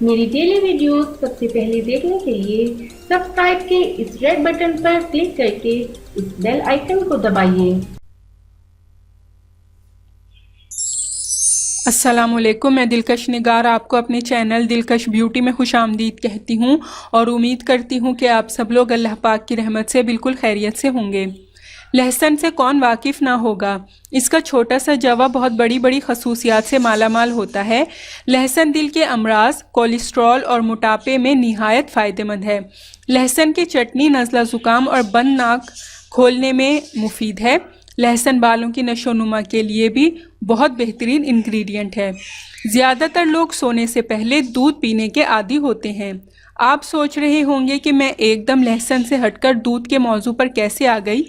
मेरी daily videos सबसे पहले देखने के लिए सब्सक्राइब के इस रेड बटन पर क्लिक करके इस बेल आइकन को दबाइए। अस्सलामुअलैकुम, मैं दिलकश निगार आपको अपने चैनल दिलकश ब्यूटी में खुशामदीद कहती हूँ और उम्मीद करती हूँ कि आप सब लोग अल्लाह पाक की रहमत से बिल्कुल खैरियत से होंगे। लहसुन से कौन वाकिफ़ ना होगा। इसका छोटा सा जवा बहुत बड़ी बड़ी खसूसियात से मालामाल होता है। लहसुन दिल के अमराज, कोलेस्ट्रॉल और मोटापे में निहायत फ़ायदेमंद है। लहसुन की चटनी नज़ला ज़ुकाम और बंद नाक खोलने में मुफीद है। लहसुन बालों की नशोनुमा के लिए भी बहुत बेहतरीन इंग्रेडिएंट है। ज़्यादातर लोग सोने से पहले दूध पीने के आदी होते हैं। आप सोच रहे होंगे कि मैं एकदम लहसुन से हटकर दूध के मौजू पर कैसे आ गई,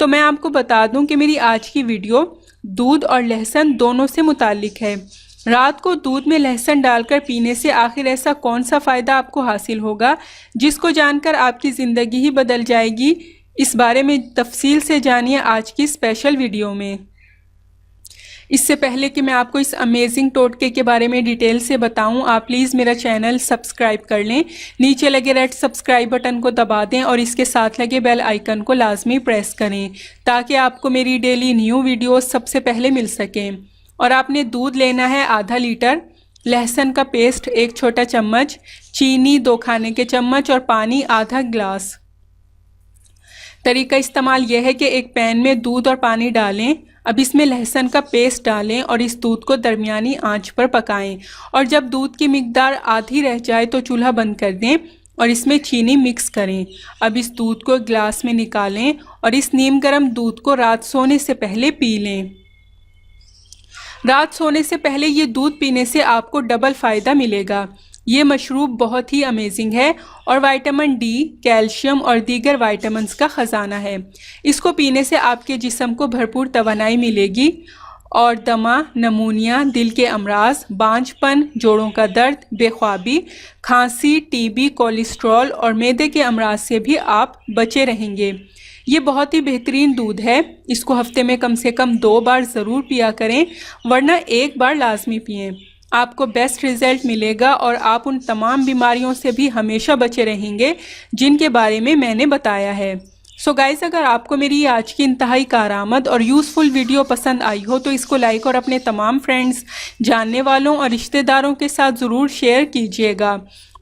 तो मैं आपको बता दूं कि मेरी आज की वीडियो दूध और लहसुन दोनों से मुताल्लिक है। रात को दूध में लहसुन डालकर पीने से आखिर ऐसा कौन सा फ़ायदा आपको हासिल होगा जिसको जानकर आपकी ज़िंदगी ही बदल जाएगी। इस बारे में तफसील से जानिए आज की स्पेशल वीडियो में। इससे पहले कि मैं आपको इस अमेजिंग टोटके के बारे में डिटेल से बताऊं, आप प्लीज़ मेरा चैनल सब्सक्राइब कर लें। नीचे लगे रेड सब्सक्राइब बटन को दबा दें और इसके साथ लगे बेल आइकन को लाजमी प्रेस करें ताकि आपको मेरी डेली न्यू वीडियोस सबसे पहले मिल सकें। और आपने दूध लेना है आधा लीटर, लहसुन का पेस्ट 1 छोटा चम्मच, चीनी 2 खाने के चम्मच और पानी आधा गिलास। तरीका इस्तेमाल यह है कि एक पैन में दूध और पानी डालें। अब इसमें लहसुन का पेस्ट डालें और इस दूध को दरमियानी आंच पर पकाएं और जब दूध की मिकदार आधी रह जाए तो चूल्हा बंद कर दें और इसमें चीनी मिक्स करें। अब इस दूध को गिलास में निकालें और इस नीम गर्म दूध को रात सोने से पहले पी लें। रात सोने से पहले ये दूध पीने से आपको डबल फ़ायदा मिलेगा। ये मशरूब बहुत ही अमेजिंग है और विटामिन डी, कैल्शियम और दीगर विटामिन्स का ख़जाना है। इसको पीने से आपके जिस्म को भरपूर तवानाई मिलेगी और दमा, नमूनिया, दिल के अमराज, बांझपन, जोड़ों का दर्द, बेख्वाबी, खांसी, टीबी, कोलेस्ट्रॉल और मैदे के अमराज से भी आप बचे रहेंगे। ये बहुत ही बेहतरीन दूध है। इसको हफ्ते में कम से कम 2 बार ज़रूर पिया करें, वरना 1 बार लाजमी पिएं। आपको बेस्ट रिज़ल्ट मिलेगा और आप उन तमाम बीमारियों से भी हमेशा बचे रहेंगे जिनके बारे में मैंने बताया है। सो गाइस, अगर आपको मेरी आज की इंतहाई कारआमद और यूज़फुल वीडियो पसंद आई हो तो इसको लाइक और अपने तमाम फ्रेंड्स, जानने वालों और रिश्तेदारों के साथ ज़रूर शेयर कीजिएगा।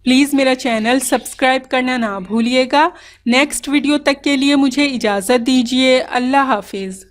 प्लीज़ मेरा चैनल सब्सक्राइब करना ना भूलिएगा। नेक्स्ट वीडियो तक के लिए मुझे इजाज़त दीजिए। अल्लाह हाफिज़।